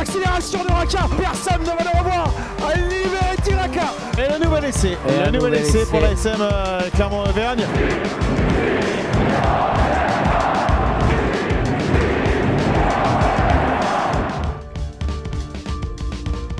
l'accélération de Raka, personne ne va le revoir. Liberty Raka. Et le nouvel essai, pour l'ASM Clermont-Auvergne.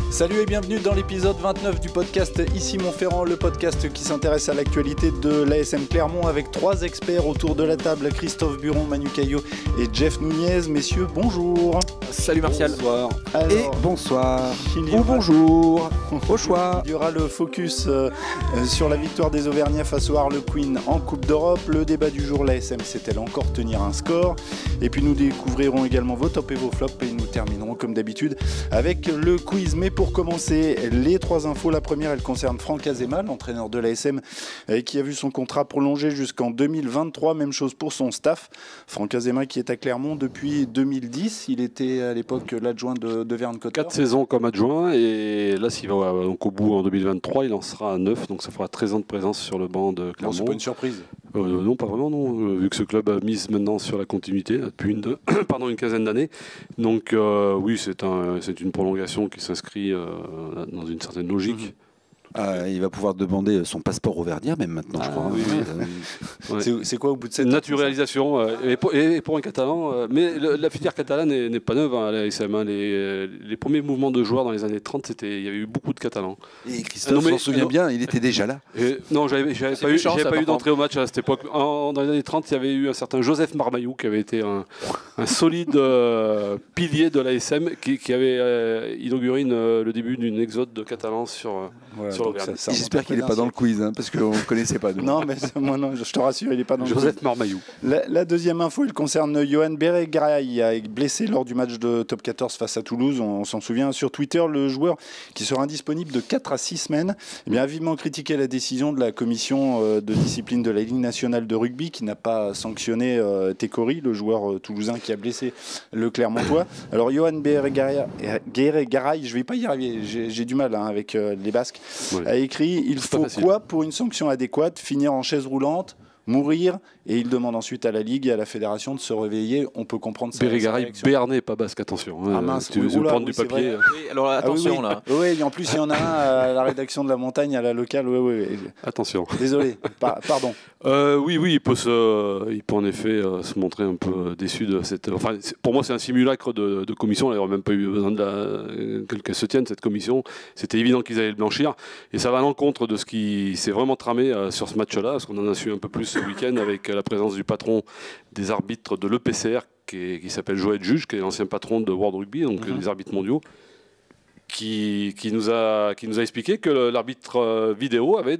Salut et bienvenue dans l'épisode 29 du podcast Ici Montferrand, le podcast qui s'intéresse à l'actualité de l'ASM Clermont avec 3 experts autour de la table, Christophe Buron, Manu Caillot et Jeff Nunez. Messieurs, bonjour. Salut Martial. Bonsoir. Alors, et bonsoir. Ou bonjour, au choix. Il y aura le focus sur la victoire des Auvergnats face au Harlequin en Coupe d'Europe. Le débat du jour, l'ASM sait-elle encore tenir un score? Et puis nous découvrirons également vos tops et vos flops et nous terminerons comme d'habitude avec le quiz. Mais pour commencer, les 3 infos. La première, elle concerne Franck Azema, l'entraîneur de l'ASM, qui a vu son contrat prolongé jusqu'en 2023. Même chose pour son staff. Franck Azema qui est à Clermont depuis 2010. Il était à l'époque l'adjoint de Verne Cotter. 4 saisons comme adjoint et là, s'il va donc au bout en 2023, il en sera à 9. Donc ça fera 13 ans de présence sur le banc de Clermont. Non, c'est pas une surprise. Non, pas vraiment, non. Vu que ce club a mise maintenant sur la continuité depuis une quinzaine d'années. Donc oui, c'est une prolongation qui s'inscrit dans une certaine logique. Il va pouvoir demander son passeport auvergnat même maintenant, je crois. Oui. C'est quoi au bout de cette naturalisation et pour un Catalan. Mais la filière catalane n'est pas neuve à l'ASM. Les premiers mouvements de joueurs dans les années 30, il y avait eu beaucoup de Catalans. Et Christophe s'en souvient bien, il était déjà là. Non, j'avais pas eu d'entrée au match à cette époque. Dans les années 30, il y avait eu un certain Joseph Marmaillou qui avait été un solide pilier de l'ASM qui avait inauguré le début d'une exode de Catalans sur J'espère qu'il n'est pas dans le quiz, parce qu'on ne connaissait pas. Nous. Non, mais moi, non, je te rassure, il n'est pas dans le quiz. Joseph Marmaillou. La deuxième info, elle concerne Johan Beregaray. Il a blessé lors du match de Top 14 face à Toulouse. On s'en souvient. Sur Twitter, le joueur qui sera indisponible de 4 à 6 semaines a vivement critiqué la décision de la commission de discipline de la Ligue nationale de rugby qui n'a pas sanctionné Tekori, le joueur toulousain qui a blessé le Clermontois. Alors, Johan Beregaray, je ne vais pas y arriver, j'ai du mal avec les Basques. A écrit: il faut quoi pour une sanction adéquate? Finir en chaise roulante, mourir? Et il demande ensuite à la Ligue et à la Fédération de se réveiller. On peut comprendre ça. Bérégaray, Béarnais, pas basque, attention. Ah mince, tu veux prendre du papier. Oui, alors attention là. Oui, en plus il y en a un à la rédaction de La Montagne, à la locale. Oui. Attention. Désolé, pardon. Oui, il peut en effet se montrer un peu déçu de cette. Enfin, pour moi, c'est un simulacre de commission. Il n'aurait même pas eu besoin qu'elle se tienne cette commission. C'était évident qu'ils allaient le blanchir, et ça va à l'encontre de ce qui s'est vraiment tramé sur ce match-là, parce qu'on en a su un peu plus ce week-end avec la présence du patron des arbitres de l'EPCR qui s'appelle Joël Juge, qui est l'ancien patron de World Rugby, donc des arbitres mondiaux, qui nous a expliqué que l'arbitre vidéo avait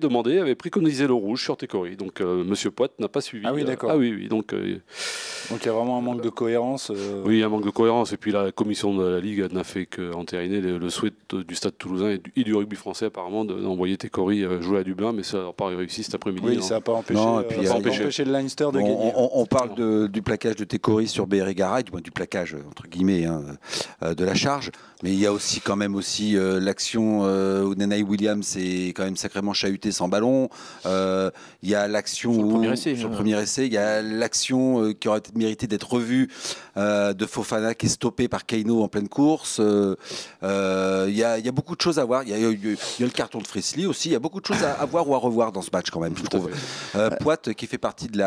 préconisé le rouge sur Tekori. Donc Monsieur Poit n'a pas suivi. Ah oui, d'accord. Oui. Donc il y a vraiment un manque de cohérence. Oui, un manque de cohérence. Et puis la commission de la Ligue n'a fait qu'entériner le souhait du Stade Toulousain et du rugby français apparemment d'envoyer Tekori jouer à Dublin, mais ça n'a pas réussi cet après-midi. Oui, ça n'a pas empêché le Leinster de gagner. On parle du plaquage de Tekori sur Beregaray, du plaquage entre guillemets de la charge, mais il y a aussi quand même l'action où Nenai Williams est quand même sacrément chahuté sans ballon. Il y a l'action sur le premier essai, il y a l'action qui aurait mérité d'être revue de Fofana qui est stoppé par Kaino en pleine course. Il y a beaucoup de choses à voir. Il y a le carton de Frisley aussi. Il y a beaucoup de choses à voir ou à revoir dans ce match quand même, je trouve. Poit qui fait partie du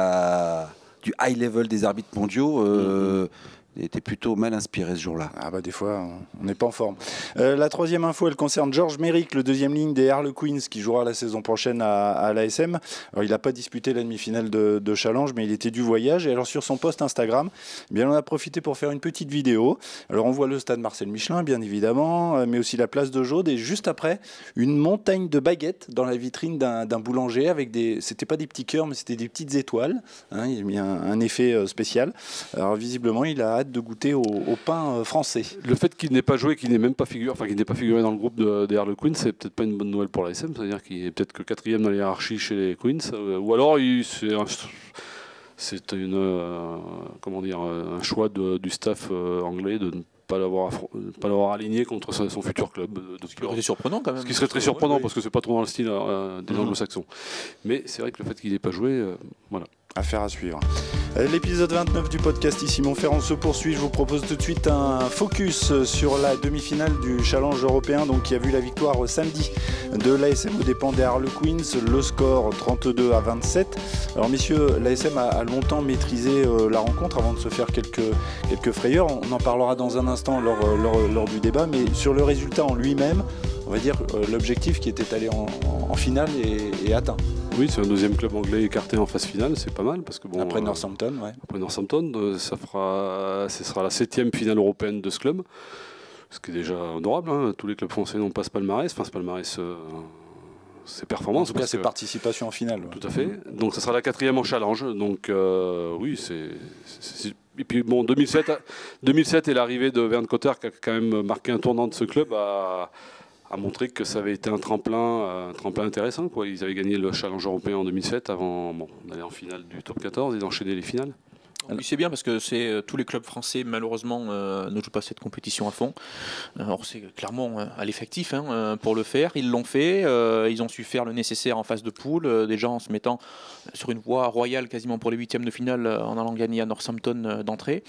high level des arbitres mondiaux. était plutôt mal inspiré ce jour-là. Ah bah des fois, on n'est pas en forme. La troisième info, elle concerne Georges Méric, le deuxième ligne des Harlequins, qui jouera la saison prochaine à l'ASM. Alors, il n'a pas disputé la demi-finale de Challenge, mais il était du voyage. Et alors sur son post Instagram, eh bien, on a profité pour faire une petite vidéo. Alors on voit le stade Marcel Michelin, bien évidemment, mais aussi la place de Jaude. Et juste après, une montagne de baguettes dans la vitrine d'un boulanger avec des... C'était pas des petits cœurs, mais c'était des petites étoiles. Hein, il a mis un effet spécial. Alors visiblement, il a hâte de goûter au pain français. Le fait qu'il n'ait pas joué, qu'il n'ait même pas figuré, qu'il n'ait pas figuré dans le groupe des Harlequins, c'est peut-être pas une bonne nouvelle pour l'ASM, c'est-à-dire qu'il est peut-être que quatrième dans la hiérarchie chez les Queens, ou alors c'est un choix du staff anglais de ne pas l'avoir aligné contre son futur club. Ce qui serait surprenant quand même. Ce qui serait très surprenant parce que c'est pas trop dans le style des anglo-saxons. Mais c'est vrai que le fait qu'il n'ait pas joué, voilà. Affaire à suivre. L'épisode 29 du podcast Ici Montferrand se poursuit. Je vous propose tout de suite un focus sur la demi-finale du Challenge européen, donc qui a vu la victoire samedi de l'ASM aux dépens des Harlequins. Le score 32-27. Alors messieurs, l'ASM a longtemps maîtrisé la rencontre avant de se faire quelques frayeurs. On en parlera dans un instant lors du débat, mais sur le résultat en lui-même, on va dire l'objectif qui était allé en finale est atteint. Oui, c'est un deuxième club anglais écarté en phase finale, c'est pas mal parce que bon. Après Northampton, ouais. Après Northampton, ce sera la 7e finale européenne de ce club, ce qui est déjà honorable. Hein. Tous les clubs français n'ont pas ce palmarès. Enfin, ce palmarès, c'est performance. En tout cas, c'est participation en finale. Ouais. Tout à fait. Donc, ça sera la 4e en challenge. Donc, oui, Et puis, bon, 2007 et l'arrivée de Vern Cotter, qui a quand même marqué un tournant de ce club, a montré que ça avait été un tremplin intéressant, quoi. Ils avaient gagné le Challenge européen en 2007 avant d'aller en finale du top 14 et d'enchaîner les finales. Oui, c'est bien parce que tous les clubs français malheureusement ne jouent pas cette compétition à fond. Alors c'est clairement à l'effectif pour le faire. Ils l'ont fait. Ils ont su faire le nécessaire en phase de poule, déjà en se mettant sur une voie royale quasiment pour les 8e de finale en allant gagner à Northampton d'entrée.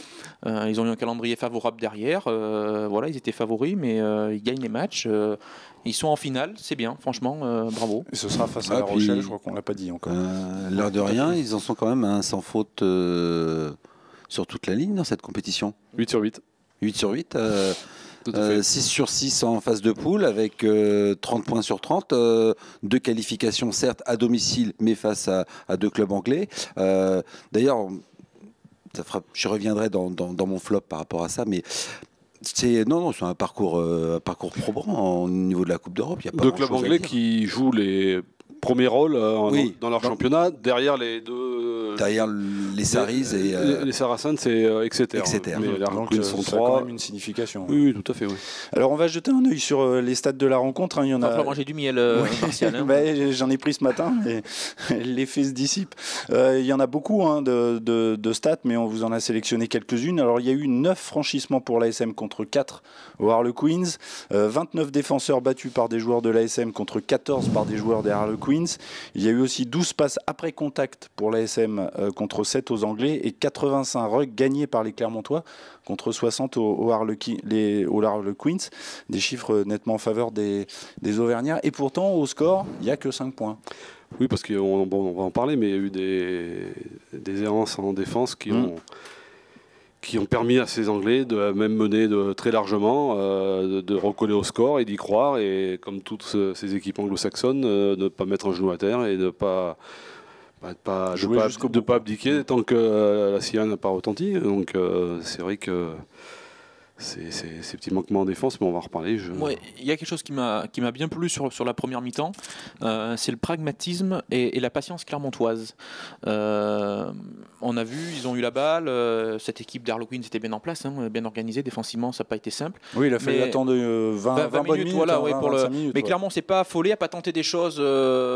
Ils ont eu un calendrier favorable derrière. Voilà, ils étaient favoris, mais ils gagnent les matchs. Ils sont en finale, c'est bien, franchement, bravo. Et ce sera face à La Rochelle, je crois qu'on ne l'a pas dit encore. L'air de rien, ils en sont quand même sans faute sur toute la ligne dans cette compétition. 8 sur 8. 8 sur 8, 6 sur 6 en phase de poule avec 30 points sur 30, 2 qualifications certes à domicile mais face à 2 clubs anglais. D'ailleurs, je reviendrai dans mon flop par rapport à ça, mais c'est un parcours probant au niveau de la Coupe d'Europe. Il y a pas 2 clubs anglais qui jouent les premiers rôles dans leur championnat, derrière les les Saris et les Saracens, c'est Exeter. Mais les Harlequins sont 3. Quand même une signification. Oui, tout à fait. Oui. Alors on va jeter un œil sur les stats de la rencontre. Il y en a. Manger du miel, Martial. J'en ai pris ce matin, et l'effet se dissipe. Il y en a beaucoup de stats, mais on vous en a sélectionné quelques-unes. Alors il y a eu 9 franchissements pour l'ASM contre 4 aux Harlequins, 29 défenseurs battus par des joueurs de l'ASM contre 14 par des joueurs des Harlequins. Il y a eu aussi 12 passes après contact pour l'ASM contre 7 aux Anglais et 85 rugs gagnés par les Clermontois contre 60 aux Harlequins. Des chiffres nettement en faveur des Auvergnats. Et pourtant, au score, il n'y a que 5 points. Oui, parce qu'on va en parler, mais il y a eu des errances en défense qui ont permis à ces Anglais de même mener très largement, de recoller au score et d'y croire, et comme toutes ces équipes anglo-saxonnes, de ne pas mettre un genou à terre et de ne pas abdiquer tant que la CIA n'a pas retenti. Donc c'est vrai que ces petits manquements en défense, mais on va en reparler. Il y a quelque chose qui m'a bien plu sur la première mi-temps, c'est le pragmatisme et la patience clermontoise. On a vu, ils ont eu la balle, cette équipe d'Harlequins était bien en place, bien organisée, défensivement ça n'a pas été simple. Oui, il a fallu attendre 20 minutes, voilà, 25 minutes. Mais Clermont s'est pas affolé, n'a pas tenté des choses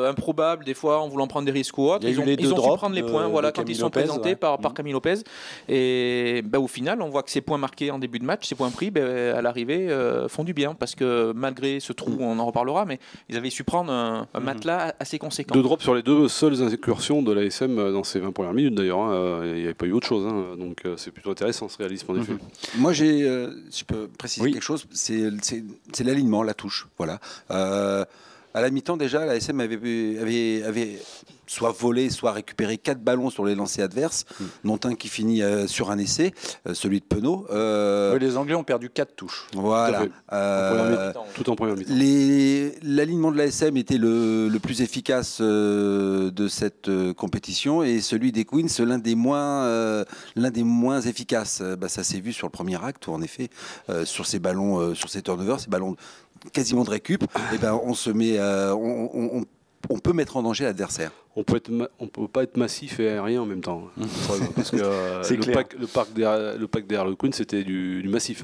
improbables, des fois en voulant prendre des risques ou autres. Ils ont su prendre les points quand ils sont présentés par Camille Lopez. Et au final, on voit que ces points marqués en début de match, ces points pris, à l'arrivée, font du bien, parce que malgré ce trou, on en reparlera, mais ils avaient su prendre un matelas assez conséquent. 2 drops sur les 2 seules incursions de l'ASM dans ces 20 premières minutes d'ailleurs. Il n'y avait pas eu autre chose, donc c'est plutôt intéressant ce réalisme en effet. Moi, si je peux préciser quelque chose, c'est l'alignement, la touche. Voilà. À la mi-temps, déjà, l'ASM avait soit volé, soit récupéré 4 ballons sur les lancers adverses, dont un qui finit sur un essai, celui de Penaud. Les Anglais ont perdu 4 touches. Voilà. Tout en première mi-temps. L'alignement de l'ASM était le plus efficace de cette compétition, et celui des Queens, l'un des moins efficaces. Ça s'est vu sur le premier acte, où en effet, sur ces ballons, sur ces turnovers, ces ballons quasiment de récup, on se met, on peut mettre en danger l'adversaire. On peut pas être massif et aérien en même temps. Parce que le pack des Harlequins, c'était du massif.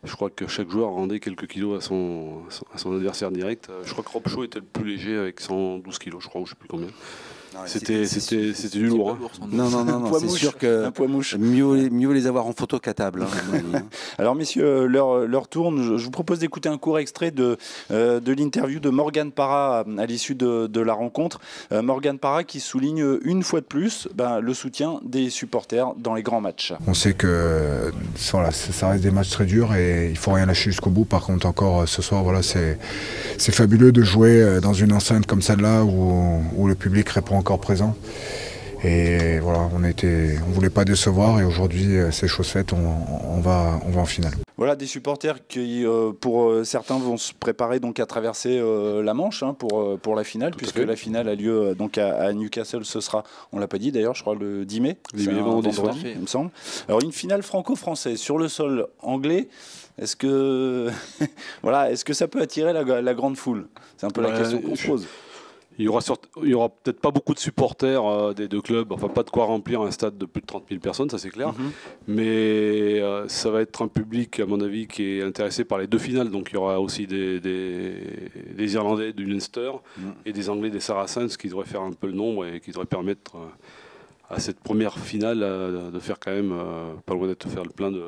Je crois que chaque joueur rendait quelques kilos à son adversaire direct. Je crois que Rob Shaw était le plus léger avec 112 kilos, je crois, ou je ne sais plus combien. C'était du lourd. Non, c'est sûr que un poids mouche. mieux les avoir en photo qu'à table. Alors messieurs, l'heure tourne. Je vous propose d'écouter un court extrait de l'interview de Morgan Parra à l'issue de la rencontre. Morgan Parra qui souligne une fois de plus le soutien des supporters dans les grands matchs. On sait que ça reste des matchs très durs et il ne faut rien lâcher jusqu'au bout. Par contre, encore ce soir, c'est fabuleux de jouer dans une enceinte comme celle-là où le public répond encore présent. Et voilà, on voulait pas décevoir et aujourd'hui c'est chose faite, on va en finale. Voilà des supporters qui, pour certains, vont se préparer donc à traverser la Manche pour la finale, puisque la finale a lieu donc à Newcastle. Ce sera, on l'a pas dit d'ailleurs, je crois le 10 mai. C'est un vendredi, il me semble. Alors une finale franco-française sur le sol anglais. Est-ce que ça peut attirer la grande foule? C'est un peu la question qu'on se pose. Il y aura peut-être pas beaucoup de supporters des deux clubs, enfin pas de quoi remplir un stade de plus de 30 000 personnes, ça c'est clair. Mais ça va être un public, à mon avis, qui est intéressé par les deux finales. Donc il y aura aussi des Irlandais du Leinster et des Anglais des Saracens qui devraient faire un peu le nombre et qui devraient permettre à cette première finale de faire quand même pas loin d'être faire le plein de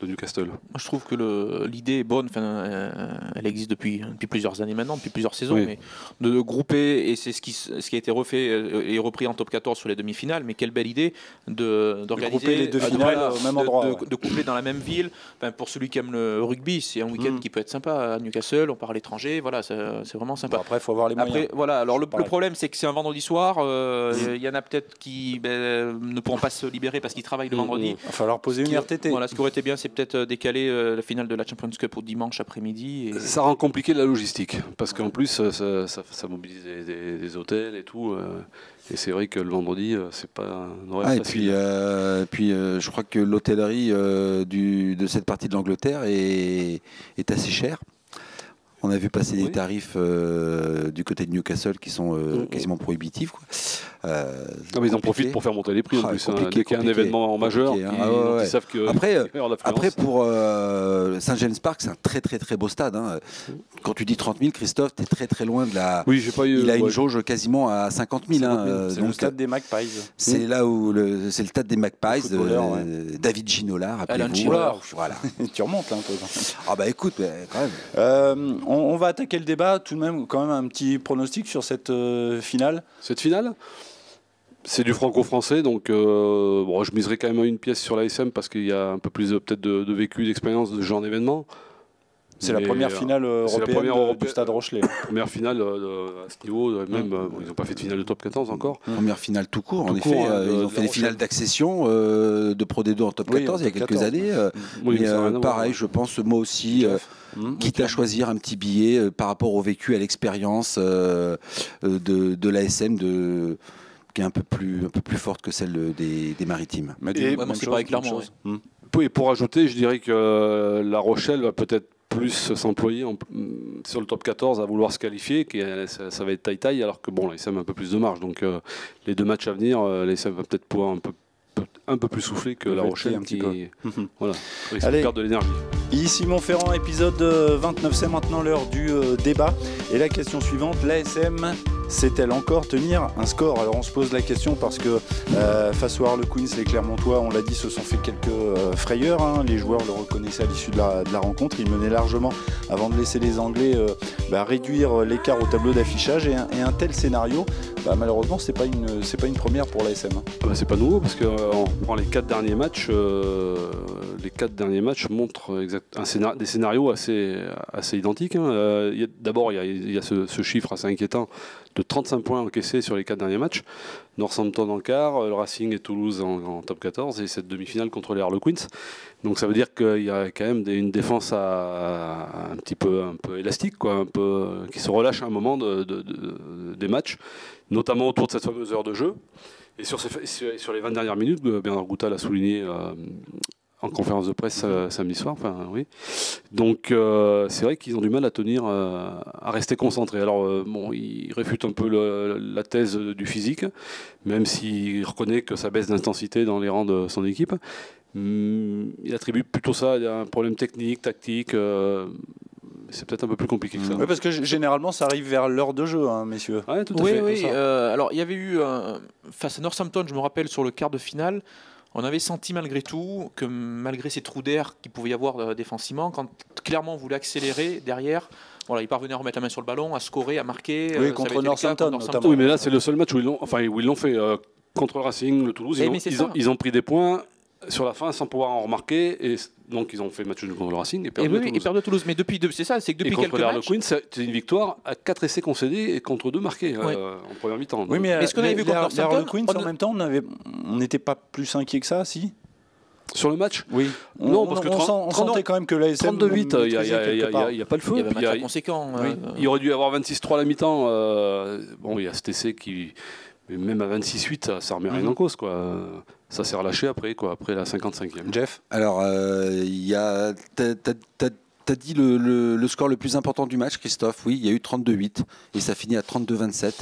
Newcastle. Moi, je trouve que l'idée est bonne. Elle existe depuis plusieurs années maintenant, depuis plusieurs saisons, mais de grouper, et c'est ce qui a été refait et repris en top 14 sur les demi-finales. Mais quelle belle idée d'organiser les deux finales au même endroit, de coupler dans la même ville. Pour celui qui aime le rugby, c'est un week-end qui peut être sympa à Newcastle. On part à l'étranger, voilà, c'est vraiment sympa. Bon, après, il faut avoir les moyens. Voilà. Alors le problème, c'est que c'est un vendredi soir. Il y en a peut-être qui ne pourront pas se libérer parce qu'ils travaillent le vendredi. Il va falloir poser une RTT. Voilà, ce qui aurait été bien, c'est peut-être décaler la finale de la Champions Cup au dimanche après-midi. Et... Ça rend compliqué la logistique, parce qu'en plus, ça mobilise des hôtels et tout. Et c'est vrai que le vendredi, c'est pas un horaire facile. Et puis, je crois que l'hôtellerie de cette partie de l'Angleterre est assez chère. On a vu passer des tarifs du côté de Newcastle qui sont quasiment prohibitifs. Mais ils en profitent pour faire monter les prix en plus. Dès qu'il y a un événement majeur, ils savent que. Après pour St James Park, c'est un très très très beau stade. Quand tu dis 30 000, Christophe, tu es très très loin de la. Oui, j'ai pas eu. Il a une jauge quasiment à 50 000. C'est le stade des Magpies. C'est là où c'est le stade des Magpies. David Ginola, rappelez-vous. Voilà. Tu remontes là un peu. Ah bah écoute, quand même. On va attaquer le débat tout de même, quand même un petit pronostic sur cette finale. Cette finale, c'est du franco-français, donc je miserai quand même une pièce sur l'ASM parce qu'il y a un peu plus peut-être de vécu, d'expérience de ce genre d'événement. C'est la première finale européenne du Stade Rochelet. Première finale à ce niveau, même ils n'ont pas fait de finale de top 14 encore. Première finale tout court, en effet. Ils ont fait des finales d'accession de Pro D2 en top 14 il y a quelques années. Mais pareil, je pense moi aussi, quitte à choisir un petit billet par rapport au vécu, à l'expérience de l'ASM qui est un peu plus forte que celle des Maritimes. C'est pareil, clairement. Et pour ajouter, je dirais que La Rochelle va peut-être plus s'employer sur le top 14 à vouloir se qualifier, ça va être taille-taille, alors que l'ASM a un peu plus de marge. Donc les deux matchs à venir, l'ASM va peut-être pouvoir un peu plus souffler que La Rochelle risque de perdre de l'énergie. Ici Montferrand, épisode 29, c'est maintenant l'heure du débat. Et la question suivante, l'ASM sait-elle encore tenir un score? Alors on se pose la question parce que face aux Harlequins, les Clermontois, on l'a dit, se sont fait quelques frayeurs. Les joueurs le reconnaissaient à l'issue de la rencontre. Ils menaient largement avant de laisser les Anglais réduire l'écart au tableau d'affichage. Et un tel scénario, malheureusement, c'est pas une première pour l'ASM. C'est pas nouveau parce qu'on prend les 4 derniers matchs. Les 4 derniers matchs montrent des scénarios assez identiques. D'abord, il y a ce chiffre assez inquiétant de 35 points encaissés sur les 4 derniers matchs. Northampton en quart, le Racing et Toulouse en top 14 et cette demi-finale contre les Harlequins. Donc ça veut dire qu'il y a quand même une défense un peu élastique, qui se relâche à un moment des matchs, notamment autour de cette fameuse heure de jeu. Et sur les 20 dernières minutes, Bernard Goutal l'a souligné en conférence de presse samedi soir. Donc c'est vrai qu'ils ont du mal à tenir, à rester concentrés. Alors il réfute un peu la thèse du physique, même s'il reconnaît que ça baisse d'intensité dans les rangs de son équipe. Il attribue plutôt ça à un problème technique, tactique. c'est peut-être un peu plus compliqué que ça. Oui, parce que généralement, ça arrive vers l'heure de jeu, hein, messieurs. Ouais, tout à Oui, fait. oui. Alors, il y avait eu, face à Northampton, je me rappelle, sur le quart de finale, on avait senti malgré tout que malgré ces trous d'air qu'il pouvait y avoir défensivement, quand clairement on voulait accélérer derrière, voilà, ils parvenaient à remettre la main sur le ballon, à scorer, à marquer. Oui, ça contre avait été le cas Northampton, notamment. Oui, mais là, c'est le seul match où ils l'ont fait contre le Racing, le Toulouse. Ils ont pris des points sur la fin sans pouvoir en remarquer. Et donc, ils ont fait match nul contre le Racing et perdu à Toulouse. Et perdu à Toulouse. Mais c'est ça, c'est que depuis quelques matchs. Et contre matchs. c'est une victoire à 4 essais concédés et contre 2 marqués en première mi-temps. Oui, mais ce qu'on avait vu contre Northampton, Queens, en même temps, on n'était pas plus inquiet que ça, si? Sur le match? Oui. Non, parce que on sentait quand même que l'ASM 32-8, il n'y a pas le feu. Il y avait un match conséquent. Il aurait dû y avoir 26-3 à la mi-temps. Bon, il y a cet essai qui... Mais même à 26-8, ça ne remet rien en cause, quoi. Ça s'est relâché après la 55e. Jeff? Alors, t'as dit le score le plus important du match, Christophe. Oui, il y a eu 32-8 et ça finit à 32-27.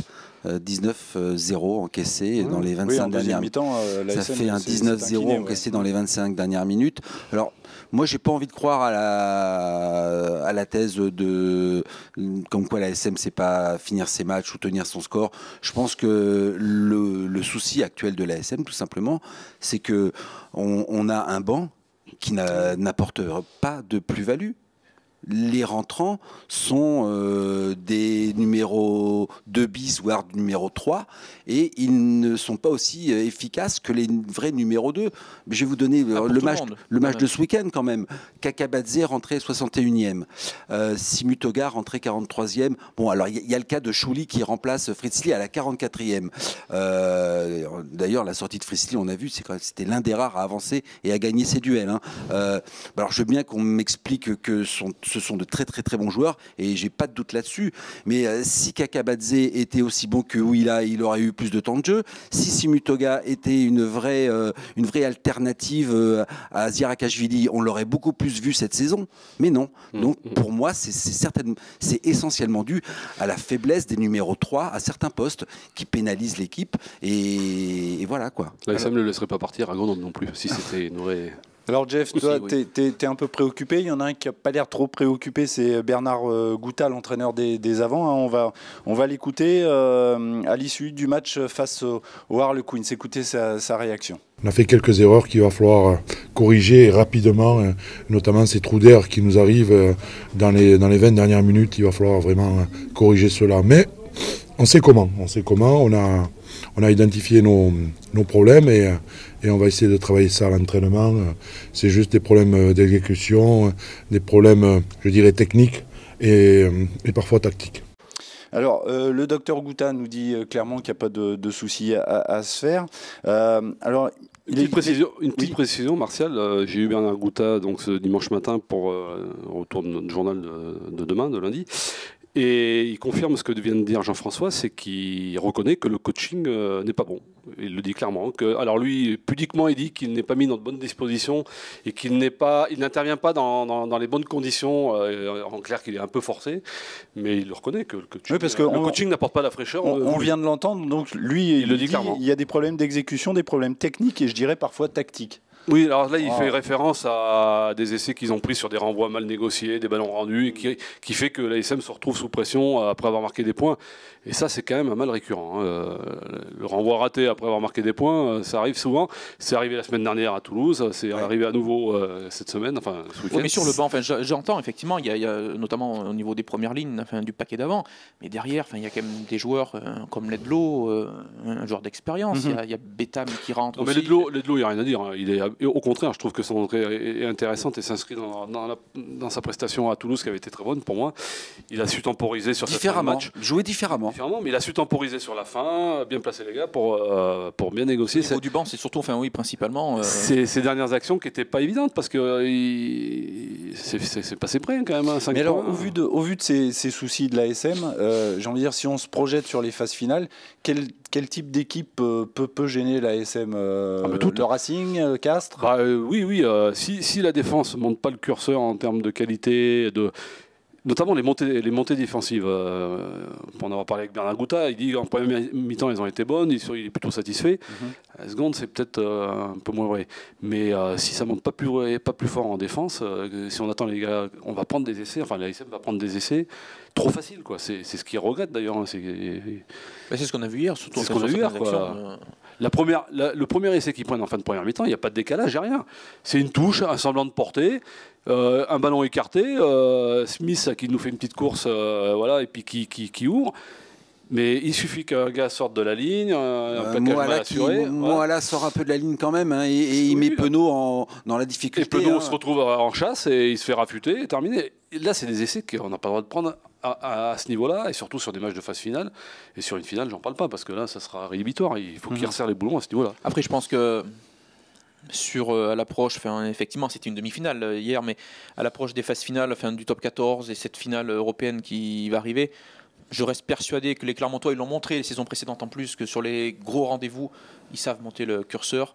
19-0 encaissé dans les 25 dernières minutes. Ça fait un 19-0 encaissé dans les 25 dernières minutes. Alors, moi, j'ai pas envie de croire à la thèse comme quoi la SM ne sait pas finir ses matchs ou tenir son score. Je pense que le souci actuel de la SM, tout simplement, c'est que on a un banc qui n'apporte pas de plus-value. Les rentrants sont des numéros 2 bis, voire numéro 3, et ils ne sont pas aussi efficaces que les vrais numéros 2. Mais je vais vous donner le match de ce week-end quand même. Kakabadze rentré 61e, Simutoga rentré 43e. Bon, alors il y a le cas de Chouli qui remplace Fritzli à la 44e. D'ailleurs, la sortie de Fritzli, on a vu, c'était l'un des rares à avancer et à gagner ses duels. Alors je veux bien qu'on m'explique que ce sont de très très très bons joueurs et j'ai pas de doute là-dessus, mais si Kakabadze était aussi bon que Willa, il aurait eu plus de temps de jeu. Si Simutoga était une vraie alternative à Zirakashvili, on l'aurait beaucoup plus vu cette saison, mais non. Donc pour moi c'est essentiellement dû à la faiblesse des numéros 3 à certains postes qui pénalisent l'équipe et voilà quoi. L'ASM ne le laisserait pas partir à Grenoble non plus si c'était une vraie... Alors Jeff, toi, t'es un peu préoccupé. Il y en a un qui n'a pas l'air trop préoccupé, c'est Bernard Gouta, l'entraîneur des avants. On va l'écouter à l'issue du match face au Harlequins. Écoutez sa réaction. On a fait quelques erreurs qu'il va falloir corriger rapidement, notamment ces trous d'air qui nous arrivent dans les 20 dernières minutes. Il va falloir vraiment corriger cela. Mais on sait comment. On a identifié nos problèmes et on va essayer de travailler ça à l'entraînement. C'est juste des problèmes d'exécution, des problèmes, je dirais, techniques et parfois tactiques. Alors, le docteur Gouta nous dit clairement qu'il n'y a pas de souci à se faire. Alors, Une petite précision, Martial. J'ai eu Bernard Gouta donc, ce dimanche matin pour retour de notre journal de demain, de lundi. Et il confirme ce que vient de dire Jean-François, c'est qu'il reconnaît que le coaching n'est pas bon. Il le dit clairement. Alors lui, pudiquement, il dit qu'il n'est pas mis dans de bonnes dispositions et qu'il n'intervient pas dans les bonnes conditions. En clair, qu'il est un peu forcé, mais il le reconnaît que le coaching, coaching n'apporte pas la fraîcheur. On vient de l'entendre, donc lui, il le dit clairement. Il y a des problèmes d'exécution, des problèmes techniques et je dirais parfois tactiques. Oui, alors là, il fait référence à des essais qu'ils ont pris sur des renvois mal négociés, des ballons rendus, et qui fait que l'ASM se retrouve sous pression après avoir marqué des points. Et ça, c'est quand même un mal récurrent. Le renvoi raté après avoir marqué des points, ça arrive souvent. C'est arrivé la semaine dernière à Toulouse, c'est arrivé à nouveau cette semaine, enfin ce week-end. Oui, mais sur le banc, j'entends effectivement, il y a notamment au niveau des premières lignes, du paquet d'avant, mais derrière, il y a quand même des joueurs comme Ledlow, un joueur d'expérience. Il y a Betham qui rentre. Non, mais Ledlow, il n'y a rien à dire. Il est au contraire, je trouve que son entrée est intéressante et s'inscrit dans sa prestation à Toulouse qui avait été très bonne pour moi. Il a su temporiser sur cette fin de match. Jouer différemment, mais il a su temporiser sur la fin, bien placer les gars pour bien négocier. Au niveau du banc, c'est surtout, principalement... Ces dernières actions qui n'étaient pas évidentes parce que c'est passé près quand même. 5 mais alors, points. au vu de ces soucis de l'ASM, j'ai envie de dire, si on se projette sur les phases finales, quel type d'équipe peut gêner l'ASM le Racing, Castres Oui. Si la défense ne monte pas le curseur en termes de qualité, notamment les montées défensives. Pour en avoir parlé avec Bernard Gouta, il dit qu'en première mi-temps, ils ont été bonnes, il est plutôt satisfait. À la seconde, c'est peut-être un peu moins vrai. Mais si ça ne monte pas plus fort en défense, si on attend les gars, on va prendre des essais, enfin l'ASM va prendre des essais trop faciles, quoi. C'est ce qu'ils regrettent d'ailleurs. Hein. C'est ce qu'on a vu hier, surtout. C'est ce qu'on a vu hier, quoi. Le premier essai qu'ils prennent en fin de première mi-temps, il n'y a pas de décalage, il n'y a rien. C'est une touche, un semblant de portée, un ballon écarté, Smith qui nous fait une petite course, voilà, et puis qui ouvre. Mais il suffit qu'un gars sorte de la ligne, un plaquage mal assuré. Moala sort un peu de la ligne quand même, hein, et il met Penaud dans la difficulté. Et Penaud se retrouve en chasse et il se fait rafuter et terminé. Et là, c'est des essais qu'on n'a pas le droit de prendre à ce niveau-là, et surtout sur des matchs de phase finale. Et sur une finale, j'en parle pas, parce que là, ça sera rédhibitoire. Il faut qu'il resserre les boulons à ce niveau-là. Après, je pense que à l'approche, effectivement, c'était une demi-finale hier, mais à l'approche des phases finales, du top 14 et cette finale européenne qui va arriver, je reste persuadé que les Clermontois, ils l'ont montré les saisons précédentes en plus, que sur les gros rendez-vous, ils savent monter le curseur.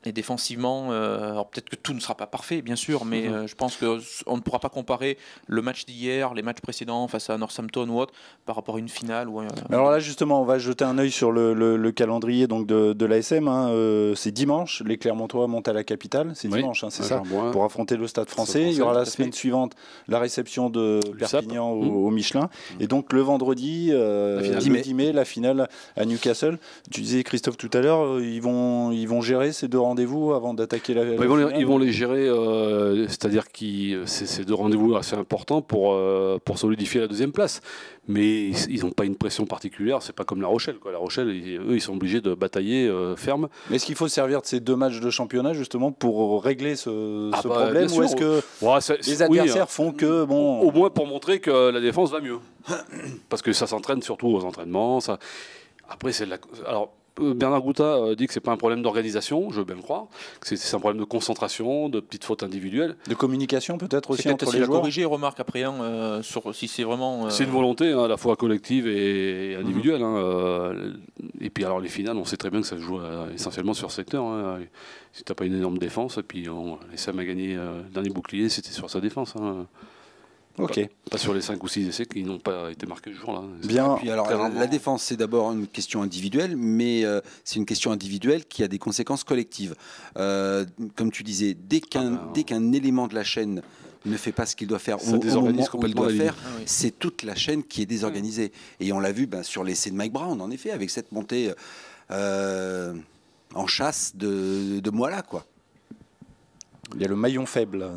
Et défensivement, alors peut-être que tout ne sera pas parfait, bien sûr, mais je pense qu'on ne pourra pas comparer le match d'hier, les matchs précédents face à Northampton ou autre, par rapport à une finale. Alors là, justement, on va jeter un œil sur le calendrier donc, de l'ASM. Hein. C'est dimanche, les Clermontois montent à la capitale. C'est dimanche, hein, c'est ça, pour affronter le Stade français. Il y aura la semaine suivante la réception de Perpignan au Michelin. Et donc le vendredi, 10 mai, la finale à Newcastle. Tu disais, Christophe, tout à l'heure, ils vont gérer ces deux rendez-vous avant d'attaquer la finale. Ils vont les gérer, c'est-à-dire que c'est deux rendez-vous assez importants pour solidifier la deuxième place. Mais ils n'ont pas une pression particulière, c'est pas comme La Rochelle. La Rochelle, eux, ils sont obligés de batailler ferme. Mais est-ce qu'il faut servir de ces deux matchs de championnat justement pour régler ce problème, ou est-ce que les adversaires font que... Au moins pour montrer que la défense va mieux. Parce que ça s'entraîne surtout aux entraînements. Après, alors, Bernard Gouta dit que c'est pas un problème d'organisation, je veux bien le croire, que c'est un problème de concentration, de petites fautes individuelles. De communication peut-être aussi entre les joueurs. Corriger, remarque après, si c'est vraiment... C'est une volonté à la fois collective et individuelle. Et puis alors les finales, on sait très bien que ça se joue essentiellement sur secteur. Si t'as pas une énorme défense, et puis les Sam a gagné le dernier bouclier, c'était sur sa défense. Ok. Pas sur les 5 ou 6 essais qui n'ont pas été marqués ce jour-là. Bien. Puis alors, la défense, c'est d'abord une question individuelle, mais c'est une question individuelle qui a des conséquences collectives. Comme tu disais, dès qu'un élément de la chaîne ne fait pas ce qu'il doit faire au moment où il doit faire, c'est toute la chaîne qui est désorganisée. Et on l'a vu sur l'essai de Mike Brown, en effet, avec cette montée en chasse de Moala, quoi. Il y a le maillon faible.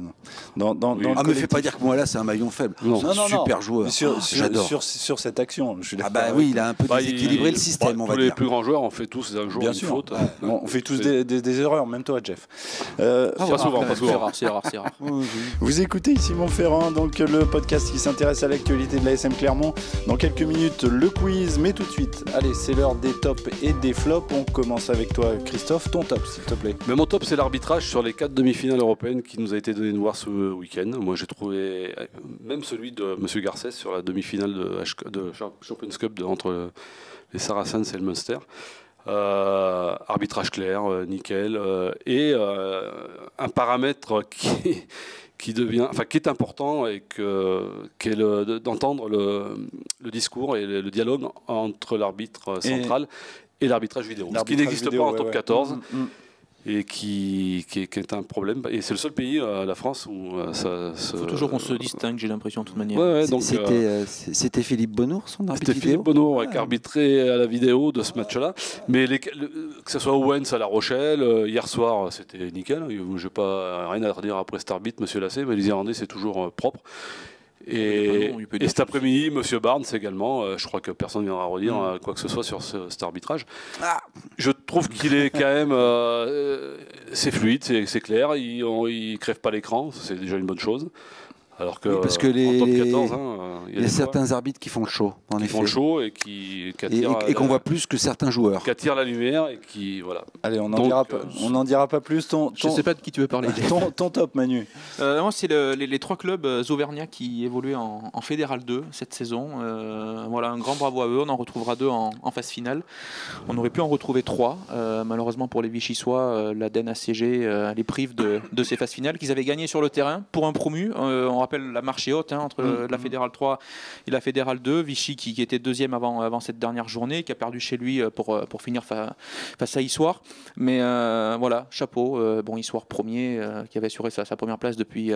Me fais pas dire que moi là c'est un maillon faible. C'est un super joueur. J'adore. Sur cette action, je suis d'accord. Il a un peu déséquilibré le système, on va dire. Tous les plus grands joueurs, on fait tous un jour une faute. On fait tous des erreurs, même toi, Jeff. Pas souvent. C'est rare. Vous écoutez Simon Ferrand, donc le podcast qui s'intéresse à l'actualité de l'ASM Clermont. Dans quelques minutes, le quiz, mais tout de suite, allez, c'est l'heure des tops et des flops. On commence avec toi, Christophe. Ton top, s'il te plaît. Mais mon top, c'est l'arbitrage sur les 4 demi-finales européenne qui nous a été donné de voir ce week-end. Moi, j'ai trouvé même celui de M. Garcès sur la demi-finale de Champions Cup entre les Saracens et le Munster. Arbitrage clair, nickel, et un paramètre qui est important et qu'est d'entendre le discours et le dialogue entre l'arbitre central et l'arbitrage vidéo. Ce qui n'existe pas en top 14. Et qui est un problème. Et c'est le seul pays, la France, où ça... Il faut toujours qu'on se distingue, j'ai l'impression, de toute manière. C'était Philippe Bonnour, son arbitre vidéo. C'était Philippe Bonnour qui arbitrait à la vidéo de ce match-là. Mais que ce soit Owens à La Rochelle, hier soir, c'était nickel. Je n'ai pas rien à redire après cet arbitre, M. Lassé, mais les Irlandais, c'est toujours propre. Et cet après-midi, M. Barnes également, je crois que personne ne viendra redire quoi que ce soit sur cet arbitrage. Je trouve qu'il est quand même... c'est fluide, c'est clair, il ne crève pas l'écran, c'est déjà une bonne chose. Alors que, parce que en top 14, il y a certains arbitres qui font le show, en effet. Qui font le show et qui attirent... Et qu'on voit plus que certains joueurs. Qui attirent la lumière et qui... Voilà. Allez, on n'en dira pas plus. Je ne sais pas de qui tu veux parler. Ton top, Manu. Moi, c'est les 3 clubs auvergnats qui évoluent en Fédéral 2 cette saison. Voilà, un grand bravo à eux. On en retrouvera 2 en phase finale. On aurait pu en retrouver 3. Malheureusement pour les Vichysois, l'Aden ACG les prive de ces phases finales qu'ils avaient gagnées sur le terrain pour un promu. On rappelle la marche est haute entre la Fédérale 3 et la Fédérale 2. Vichy qui était deuxième avant cette dernière journée, qui a perdu chez lui pour finir face à Issoire. Mais voilà, chapeau. Issoire premier, qui avait assuré sa première place depuis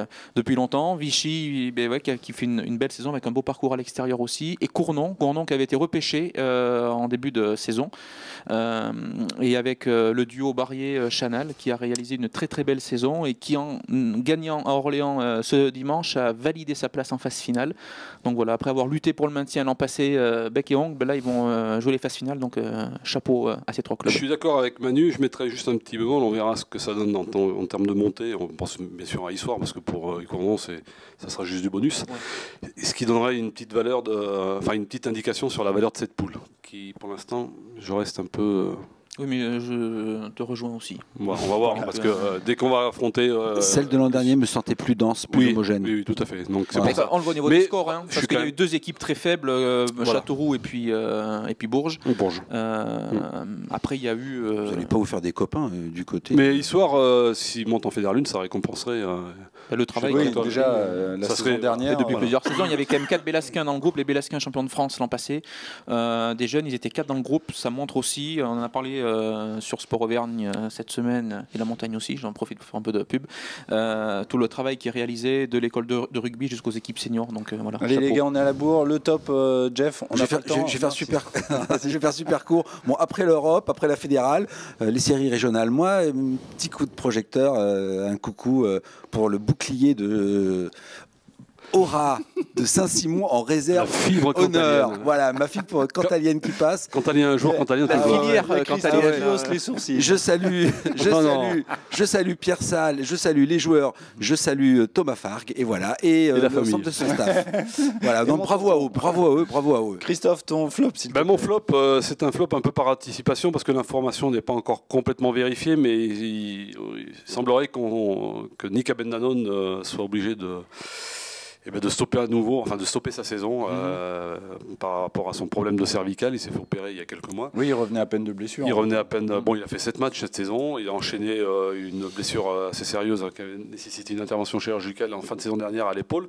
longtemps. Vichy qui fait une belle saison avec un beau parcours à l'extérieur aussi. Et Cournon qui avait été repêché en début de saison. Et avec le duo Barrier-Chanal qui a réalisé une très très belle saison et qui en gagnant à Orléans ce dimanche a validé sa place en phase finale. Donc voilà, après avoir lutté pour le maintien l'an passé bec et ongle, là ils vont jouer les phases finales, donc chapeau à ces trois clubs. Je suis d'accord avec Manu, je mettrai juste un petit bémol, on verra ce que ça donne en termes de montée. On pense bien sûr à Issoire parce que pour Cournon ça sera juste du bonus. Ouais. Ce qui donnerait une petite valeur, une petite indication sur la valeur de cette poule, qui pour l'instant je reste un peu... Oui, mais je te rejoins aussi. Bon, on va voir, parce que dès qu'on va affronter... Celle de l'an dernier me sentait plus dense, plus homogène. Oui, tout à fait. Donc, c'est pour ça. On le voit au niveau du score, parce qu'il y a eu deux équipes très faibles, Châteauroux et puis Bourges. Après, il y a eu... Vous n'allez pas vous faire des copains du côté... Mais Issoire, s'ils montent en Fédéral 1, ça récompenserait... le travail déjà la saison dernière. Depuis plusieurs saisons, il y avait quand même 4 Bélasquins dans le groupe, les Bélasquins champions de France l'an passé. Des jeunes, ils étaient 4 dans le groupe, ça montre aussi, on en a parlé sur Sport Auvergne cette semaine, et la montagne aussi, j'en profite pour faire un peu de pub, tout le travail qui est réalisé de l'école de rugby jusqu'aux équipes seniors. Donc, voilà, allez les gars, on est à la bourre, le top, Jeff, je vais faire super court. Bon, après l'Europe, après la fédérale, les séries régionales, moi, un petit coup de projecteur, un coucou pour le bouclier de Aura de Saint-Simon en réserve honneur. Voilà, ma fibre cantalienne qui passe. Cantalien un jour, Cantalien la filière Cantalien hausse les sourcils. Je salue Pierre Salle, je salue les joueurs, je salue Thomas Fargue et voilà et l'ensemble de son staff. Voilà, donc bravo à eux. Christophe, ton flop mon flop, c'est un flop un peu par anticipation parce que l'information n'est pas encore complètement vérifiée, mais il semblerait que Nick Abendanon soit obligé de stopper à nouveau, de stopper sa saison par rapport à son problème de cervical. Il s'est fait opérer il y a quelques mois. Oui, il revenait à peine de blessure. Il revenait à peine. Il a fait 7 matchs cette saison. Il a enchaîné une blessure assez sérieuse qui avait nécessité une intervention chirurgicale en fin de saison dernière à l'épaule.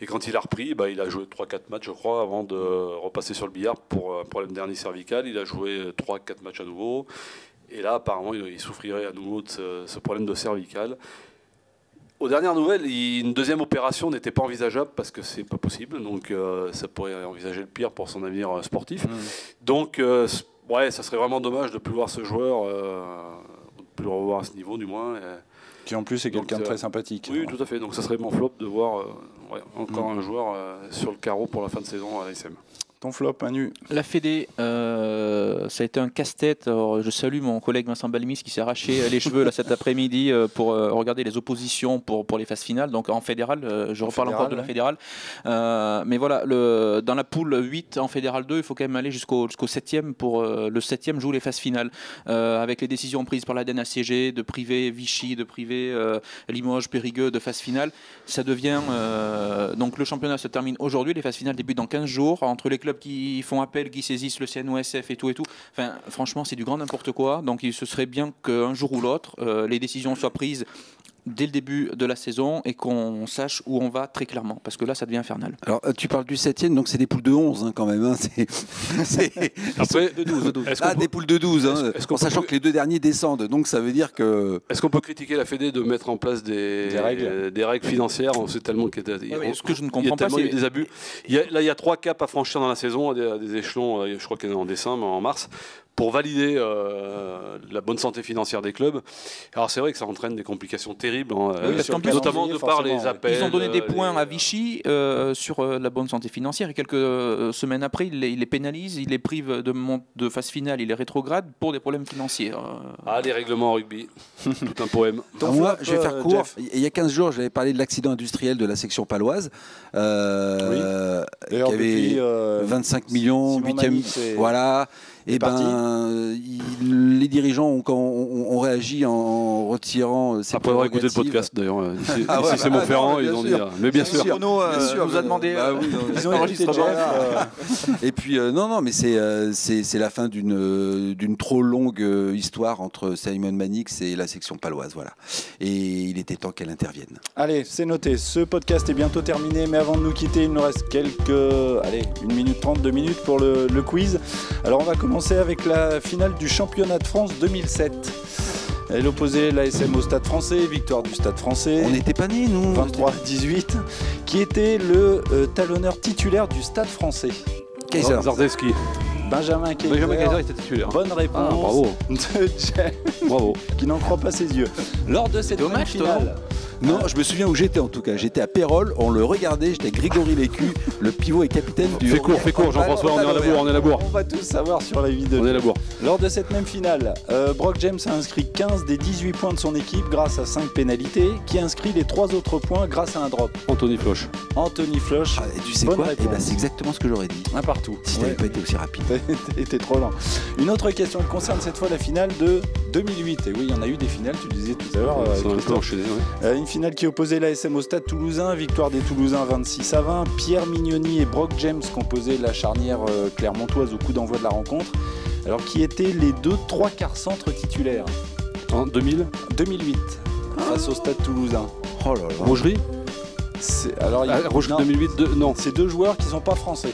Et quand il a repris, il a joué 3-4 matchs, je crois, avant de repasser sur le billard pour un problème d'hernie cervicale. Il a joué 3-4 matchs à nouveau. Et là, apparemment, il souffrirait à nouveau de ce problème de cervical. Aux dernières nouvelles, une deuxième opération n'était pas envisageable parce que c'est pas possible, donc ça pourrait envisager le pire pour son avenir sportif. Donc, ça serait vraiment dommage de ne plus voir ce joueur, de ne plus le revoir à ce niveau du moins. Qui en plus est quelqu'un de très sympathique. Oui, tout à fait. Donc ça serait mon flop de voir encore un joueur sur le carreau pour la fin de saison à l'ASM. Ton flop, Manu? La Fédé, ça a été un casse-tête. Alors, je salue mon collègue Vincent Balmis qui s'est arraché les cheveux là, cet après-midi pour regarder les oppositions pour les phases finales. Donc en fédéral, je reparle encore de la fédérale. Mais voilà, dans la poule 8 en fédéral 2, il faut quand même aller jusqu'au 7e pour le 7e joue les phases finales. Avec les décisions prises par la DNACG de priver Vichy, de priver Limoges, Périgueux de phase finale, ça devient... donc le championnat se termine aujourd'hui, les phases finales débutent dans 15 jours, entre les clubs qui font appel, qui saisissent le CNOSF et tout. Enfin, franchement, c'est du grand n'importe quoi. Donc, ce serait bien qu'un jour ou l'autre, les décisions soient prises dès le début de la saison et qu'on sache où on va très clairement, parce que là ça devient infernal. Alors tu parles du 7e, donc c'est des poules de 11 quand même. Après, de 12. Des poules de 12, en sachant que les deux derniers descendent, donc ça veut dire que... Est-ce qu'on peut critiquer la Fédé de mettre en place des règles financières? On sait tellement qu'il y a ce que je ne comprends pas, c'est des abus. Il y a 3 caps à franchir dans la saison, des échelons, je crois qu'il y en a en décembre, en mars, pour valider la bonne santé financière des clubs. Alors c'est vrai que ça entraîne des complications terribles, notamment de par les appels. Ils ont donné des points à Vichy sur la bonne santé financière et quelques semaines après, ils les pénalisent, ils les privent de phase finale, ils les rétrogradent pour des problèmes financiers. Les règlements en rugby, tout un poème. Moi, je vais faire court. Il y a 15 jours, j'avais parlé de l'accident industriel de la section paloise, qui avait 25 millions, 8e, voilà. Et les dirigeants ont réagi en retirant ces après avoir écouté le podcast d'ailleurs. Si c'est Montferrand, ils ont dit. Mais bien sûr. Renaud nous a demandé. Ils ont enregistré. Et puis non, mais c'est la fin d'une trop longue histoire entre Simon Mannix et la section paloise, voilà. Et il était temps qu'elle intervienne. Allez, c'est noté. Ce podcast est bientôt terminé, mais avant de nous quitter, il nous reste 1 minute 30, 2 minutes pour le quiz. Alors on va commencer avec la finale du championnat de France 2007. Elle opposait l'ASM au Stade Français, victoire du Stade Français. On n'était pas nés, nous. 23-18, qui était le talonneur titulaire du Stade Français. Kaiser. Zarzeski. Benjamin Kaiser. Benjamin Kaiser était titulaire. Bonne réponse. Bravo. De Jeff, Bravo. qui n'en croit pas ses yeux. Lors de cette Dommage, finale. Non, je me souviens où j'étais en tout cas. J'étais à Pérol, on le regardait, j'étais Grégory Lécu, le pivot et capitaine du... Fais court, Jean-François, on est à la bourre. On va tous savoir sur la vie de On est à la bourre. Lors de cette même finale, Brock James a inscrit 15 des 18 points de son équipe grâce à 5 pénalités, qui inscrit les 3 autres points grâce à un drop. Anthony Floch. Anthony Floch, Ah, et tu sais bonne quoi réponse. c'est exactement ce que j'aurais dit. Un partout. Si t'avais pas été aussi rapide. T'es trop lent. Une autre question qui concerne cette fois la finale de 2008. Et oui, il y en a eu des finales, tu le disais tout à l'heure. Ils sont un peu Christophe. enchaînés, ouais. Une finale qui opposait l'ASM au Stade Toulousain, victoire des Toulousains 26-20. Pierre Mignoni et Brock James composaient la charnière clermontoise au coup d'envoi de la rencontre. Alors qui étaient les 2 3/4 centres titulaires En 2000, 2008 face au Stade Toulousain. Oh là là. Rougerie. Alors, Rouge non, 2008, non. c'est 2 joueurs qui ne sont pas français.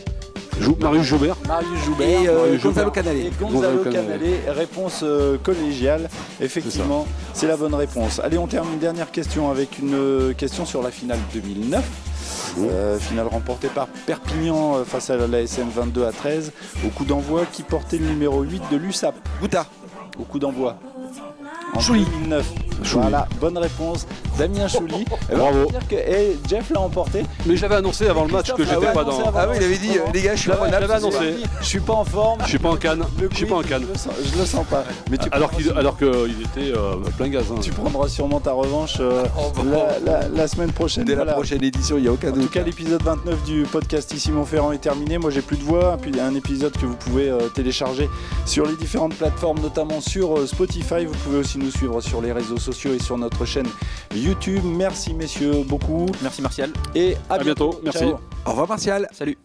Marius Joubert. Marius Joubert Et Marius Gonzalo Joubert. Canale. et Gonzalo Gonzalo Canale. Canale. Réponse collégiale. Effectivement, c'est la bonne réponse. Allez, on termine une dernière question avec une question sur la finale 2009. Finale remportée par Perpignan face à l'ASM 22-13 au coup d'envoi qui portait le numéro 8 de l'USAP. Gouta. Au coup d'envoi. En Chouli. 2009. Chouli. Voilà, bonne réponse. Damien Chouli. Bravo. On va dire que Jeff l'a emporté. Mais j'avais annoncé avant le match que Christophe j'étais avait pas annoncé dans. avant. Ah oui, il avait dit, les gars, je suis Je l'avais pas annoncé. Je suis pas en forme. Je suis pas en canne. Le Je suis quiz, pas en canne. Je le sens pas. Mais tu Alors prendras qu'il était plein gaz. Hein. Tu prendras sûrement ta revanche la semaine prochaine. Dès la Voilà. prochaine édition, il n'y a aucun En tout doute. cas, l'épisode 29 du podcast Ici Montferrand est terminé. Moi, j'ai plus de voix. Puis un épisode que vous pouvez télécharger sur les différentes plateformes, notamment sur Spotify. Vous pouvez aussi nous suivre sur les réseaux sociaux et sur notre chaîne YouTube. Merci, messieurs, beaucoup. Merci Martial. Et à À bientôt. Merci. Ciao. Au revoir, Martial. Salut.